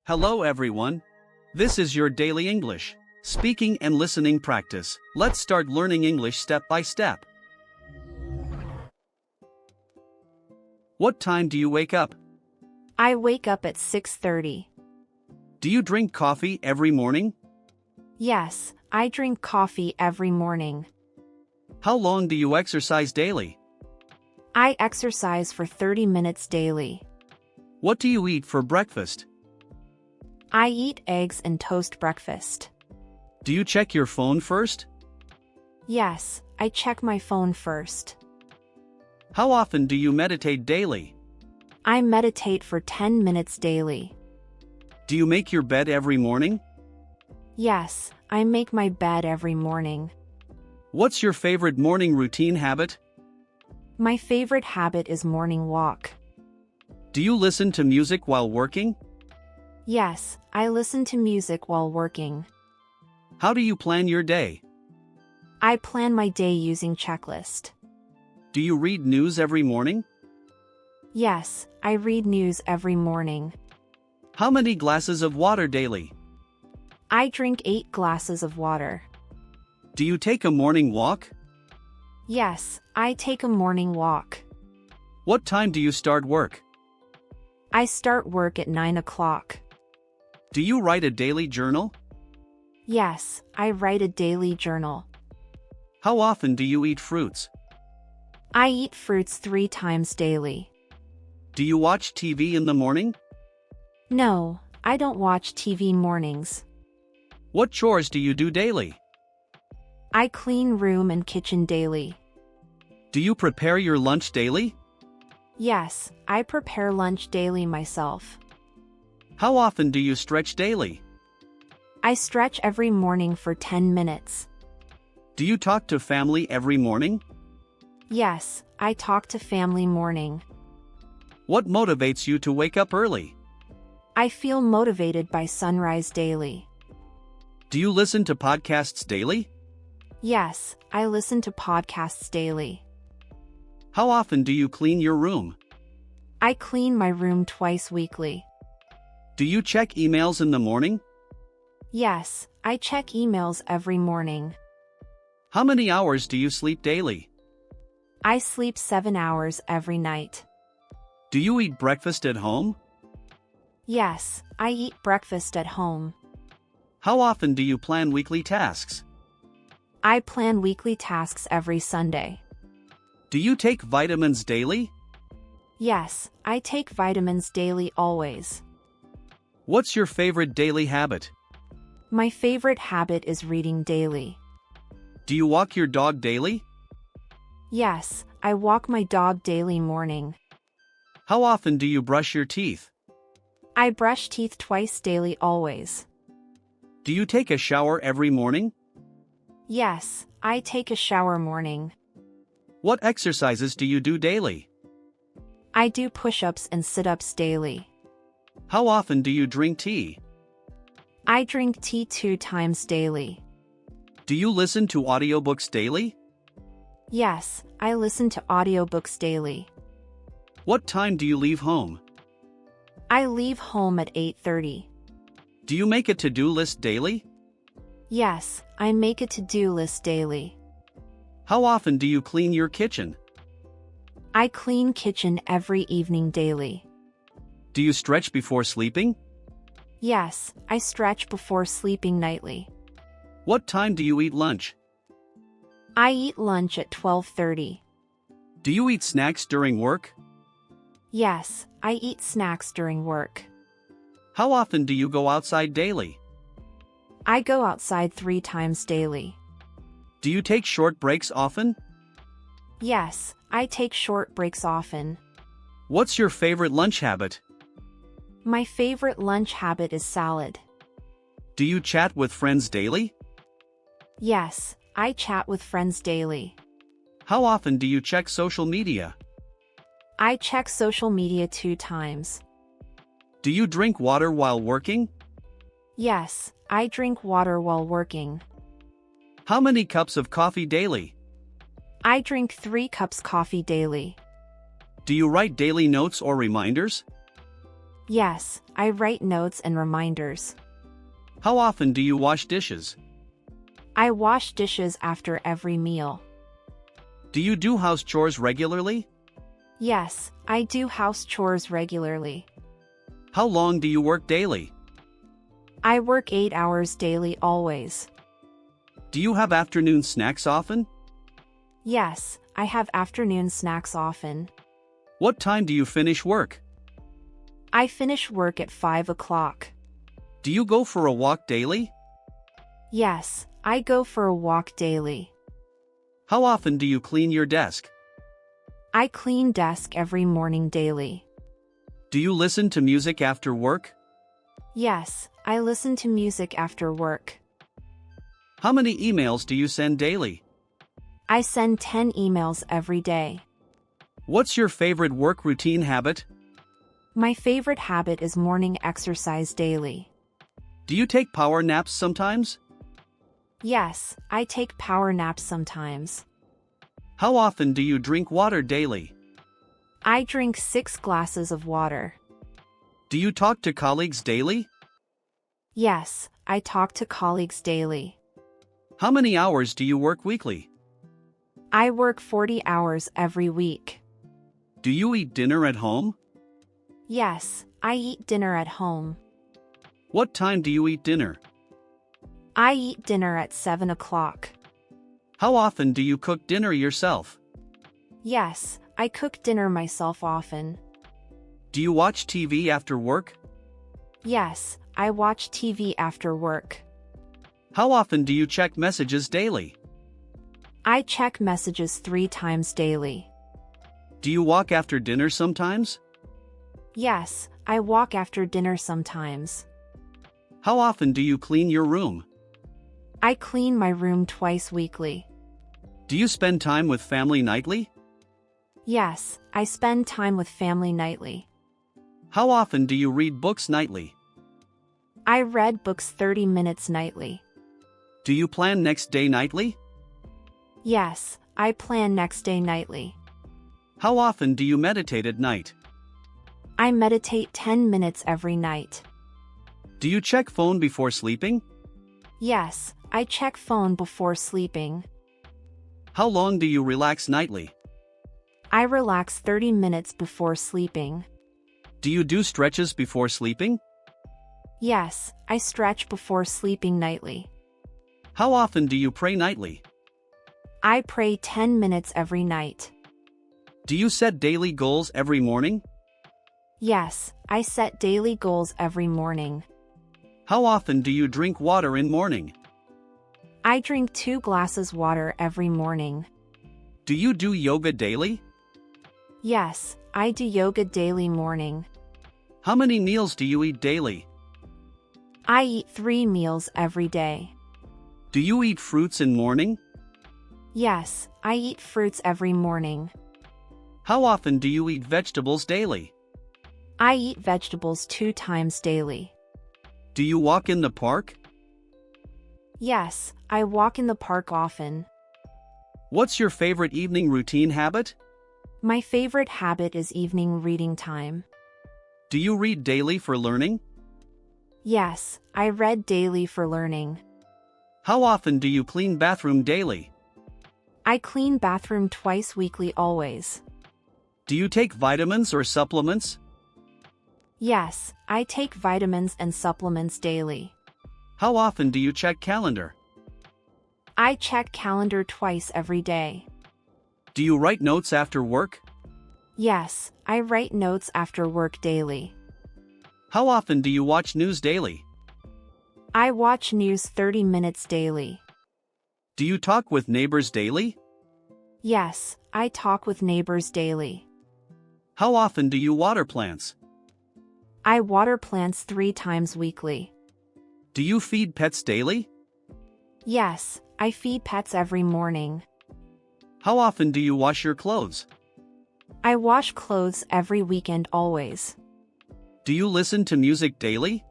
Hello everyone. This is your daily English speaking and listening practice. Let's start learning English step by step. What time do you wake up? I wake up at 6:30. Do you drink coffee every morning? Yes, I drink coffee every morning. How long do you exercise daily? I exercise for 30 minutes daily. What do you eat for breakfast? I eat eggs and toast breakfast. Do you check your phone first? Yes, I check my phone first. How often do you meditate daily? I meditate for 10 minutes daily. Do you make your bed every morning? Yes, I make my bed every morning. What's your favorite morning routine habit? My favorite habit is morning walk. Do you listen to music while working? Yes, I listen to music while working. How do you plan your day? I plan my day using checklist. Do you read news every morning? Yes, I read news every morning. How many glasses of water daily? I drink 8 glasses of water. Do you take a morning walk? Yes, I take a morning walk. What time do you start work? I start work at 9 o'clock. Do you write a daily journal? Yes, I write a daily journal. How often do you eat fruits? I eat fruits 3 times daily. Do you watch TV in the morning? No, I don't watch TV mornings. What chores do you do daily? I clean room and kitchen daily. Do you prepare your lunch daily? Yes, I prepare lunch daily myself. How often do you stretch daily? I stretch every morning for 10 minutes. Do you talk to family every morning? Yes, I talk to family morning. What motivates you to wake up early? I feel motivated by sunrise daily. Do you listen to podcasts daily? Yes, I listen to podcasts daily. How often do you clean your room? I clean my room twice weekly. Do you check emails in the morning? Yes, I check emails every morning. How many hours do you sleep daily? I sleep 7 hours every night. Do you eat breakfast at home? Yes, I eat breakfast at home. How often do you plan weekly tasks? I plan weekly tasks every Sunday. Do you take vitamins daily? Yes, I take vitamins daily always. What's your favorite daily habit? My favorite habit is reading daily. Do you walk your dog daily? Yes, I walk my dog daily morning. How often do you brush your teeth? I brush teeth twice daily always. Do you take a shower every morning? Yes, I take a shower morning. What exercises do you do daily? I do push-ups and sit-ups daily. How often do you drink tea? I drink tea 2 times daily. Do you listen to audiobooks daily? Yes, I listen to audiobooks daily. What time do you leave home? I leave home at 8:30. Do you make a to-do list daily? Yes, I make a to-do list daily. How often do you clean your kitchen? I clean kitchen every evening daily. Do you stretch before sleeping? Yes, I stretch before sleeping nightly. What time do you eat lunch? I eat lunch at 12:30. Do you eat snacks during work? Yes, I eat snacks during work. How often do you go outside daily? I go outside 3 times daily. Do you take short breaks often? Yes, I take short breaks often. What's your favorite lunch habit? My favorite lunch habit is salad. Do you chat with friends daily? Yes, I chat with friends daily. How often do you check social media? I check social media 2 times. Do you drink water while working? Yes, I drink water while working. How many cups of coffee daily? I drink 3 cups coffee daily. Do you write daily notes or reminders? Yes, I write notes and reminders. How often do you wash dishes? I wash dishes after every meal. Do you do house chores regularly? Yes, I do house chores regularly. How long do you work daily? I work 8 hours daily always. Do you have afternoon snacks often? Yes, I have afternoon snacks often. What time do you finish work? I finish work at 5 o'clock. Do you go for a walk daily? Yes, I go for a walk daily. How often do you clean your desk? I clean desk every morning daily. Do you listen to music after work? Yes, I listen to music after work. How many emails do you send daily? I send 10 emails every day. What's your favorite work routine habit? My favorite habit is morning exercise daily. Do you take power naps sometimes? Yes, I take power naps sometimes. How often do you drink water daily? I drink 6 glasses of water. Do you talk to colleagues daily? Yes, I talk to colleagues daily. How many hours do you work weekly? I work 40 hours every week. Do you eat dinner at home? Yes, I eat dinner at home. What time do you eat dinner? I eat dinner at 7 o'clock. How often do you cook dinner yourself? Yes, I cook dinner myself often. Do you watch TV after work? Yes, I watch TV after work. How often do you check messages daily? I check messages 3 times daily. Do you walk after dinner sometimes? Yes, I walk after dinner sometimes. How often do you clean your room? I clean my room twice weekly. Do you spend time with family nightly? Yes, I spend time with family nightly. How often do you read books nightly? I read books 30 minutes nightly. Do you plan next day nightly? Yes, I plan next day nightly. How often do you meditate at night? I meditate 10 minutes every night. Do you check phone before sleeping? Yes, I check phone before sleeping. How long do you relax nightly? I relax 30 minutes before sleeping. Do you do stretches before sleeping? Yes, I stretch before sleeping nightly. How often do you pray nightly? I pray 10 minutes every night. Do you set daily goals every morning? Yes, I set daily goals every morning. How often do you drink water in morning? I drink 2 glasses water every morning. Do you do yoga daily? Yes, I do yoga daily morning. How many meals do you eat daily? I eat 3 meals every day. Do you eat fruits in morning? Yes, I eat fruits every morning. How often do you eat vegetables daily? I eat vegetables 2 times daily. Do you walk in the park? Yes, I walk in the park often. What's your favorite evening routine habit? My favorite habit is evening reading time. Do you read daily for learning? Yes, I read daily for learning. How often do you clean bathroom daily? I clean bathroom twice weekly always. Do you take vitamins or supplements? Yes, I take vitamins and supplements daily. How often do you check calendar? I check calendar twice every day. Do you write notes after work? Yes, I write notes after work daily. How often do you watch news daily? I watch news 30 minutes daily. Do you talk with neighbors daily? Yes, I talk with neighbors daily. How often do you water plants? I water plants 3 times weekly. Do you feed pets daily? Yes, I feed pets every morning. How often do you wash your clothes? I wash clothes every weekend always. Do you listen to music daily?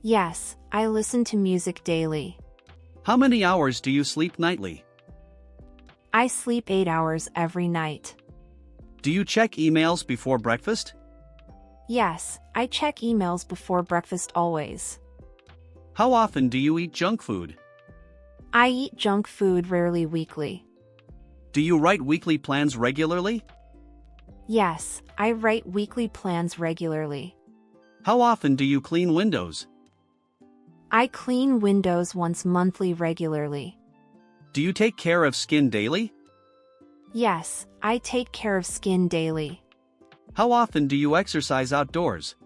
Yes, I listen to music daily. How many hours do you sleep nightly? I sleep 8 hours every night. Do you check emails before breakfast? Yes, I check emails before breakfast always. How often do you eat junk food? I eat junk food rarely weekly. Do you write weekly plans regularly? Yes, I write weekly plans regularly. How often do you clean windows? I clean windows once monthly regularly. Do you take care of skin daily? Yes, I take care of skin daily. How often do you exercise outdoors?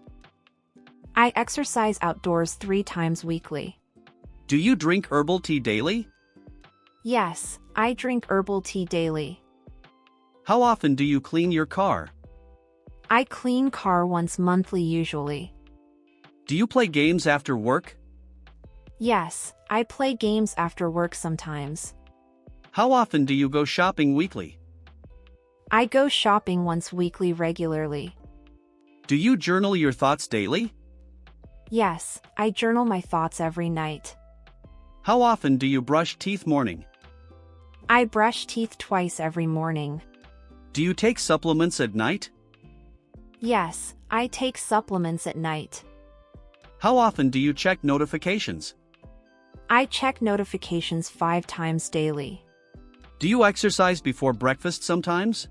I exercise outdoors 3 times weekly. Do you drink herbal tea daily? Yes, I drink herbal tea daily. How often do you clean your car? I clean car once monthly usually. Do you play games after work? Yes, I play games after work sometimes. How often do you go shopping weekly? I go shopping once weekly regularly. Do you journal your thoughts daily? Yes, I journal my thoughts every night. How often do you brush teeth morning? I brush teeth twice every morning. Do you take supplements at night? Yes, I take supplements at night. How often do you check notifications? I check notifications 5 times daily. Do you exercise before breakfast sometimes?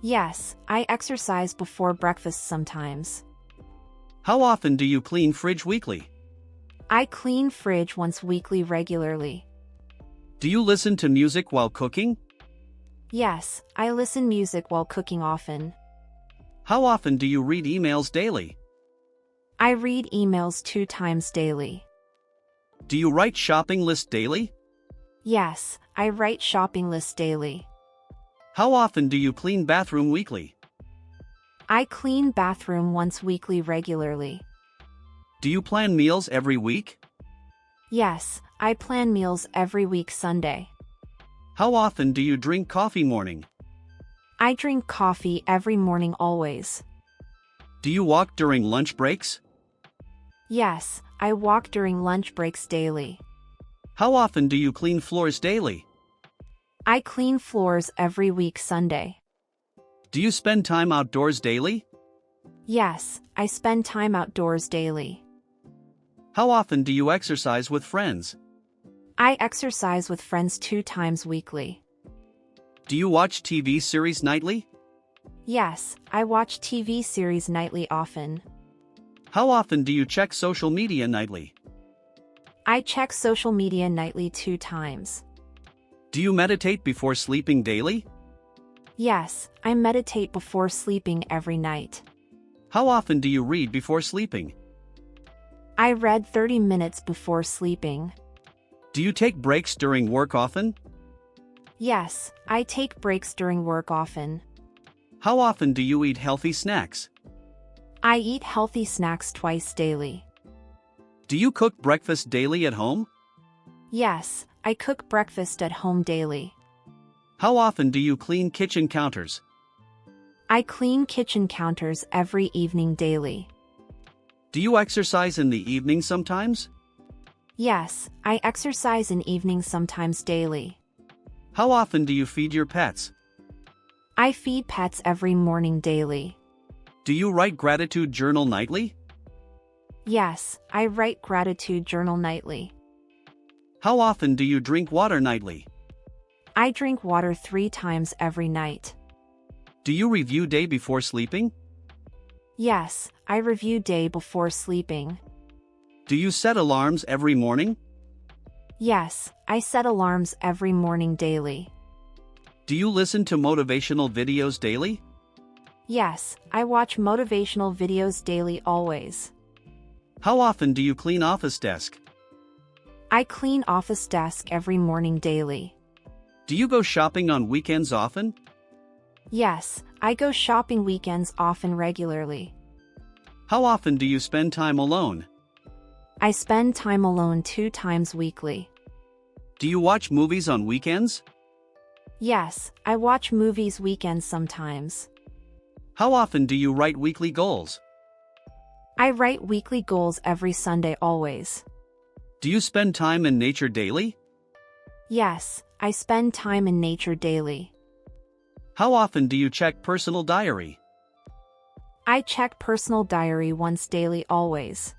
Yes, I exercise before breakfast sometimes. How often do you clean fridge weekly? I clean fridge once weekly regularly. Do you listen to music while cooking? Yes, I listen music while cooking often. How often do you read emails daily? I read emails 2 times daily. Do you write shopping lists daily? Yes, I write shopping lists daily. How often do you clean bathroom weekly? I clean bathroom once weekly regularly. Do you plan meals every week? Yes, I plan meals every week Sunday. How often do you drink coffee morning? I drink coffee every morning always. Do you walk during lunch breaks? Yes, I walk during lunch breaks daily. How often do you clean floors daily? I clean floors every week Sunday. Do you spend time outdoors daily? Yes, I spend time outdoors daily. How often do you exercise with friends? I exercise with friends 2 times weekly. Do you watch TV series nightly? Yes, I watch TV series nightly often. How often do you check social media nightly? I check social media nightly 2 times. Do you meditate before sleeping daily? Yes, I meditate before sleeping every night. How often do you read before sleeping? I read 30 minutes before sleeping. Do you take breaks during work often? Yes, I take breaks during work often. How often do you eat healthy snacks? I eat healthy snacks twice daily. Do you cook breakfast daily at home? Yes, I cook breakfast at home daily. How often do you clean kitchen counters? I clean kitchen counters every evening daily. Do you exercise in the evening sometimes? Yes, I exercise in evenings sometimes daily. How often do you feed your pets? I feed pets every morning daily. Do you write gratitude journal nightly? Yes, I write gratitude journal nightly. How often do you drink water nightly? I drink water 3 times every night. Do you review day before sleeping? Yes, I review day before sleeping. Do you set alarms every morning? Yes, I set alarms every morning daily. Do you listen to motivational videos daily? Yes, I watch motivational videos daily always. How often do you clean office desk? I clean office desk every morning daily. Do you go shopping on weekends often? Yes, I go shopping weekends often regularly. How often do you spend time alone? I spend time alone 2 times weekly. Do you watch movies on weekends? Yes, I watch movies weekends sometimes. How often do you write weekly goals? I write weekly goals every Sunday always. Do you spend time in nature daily? Yes, I spend time in nature daily. How often do you check personal diary? I check personal diary once daily always.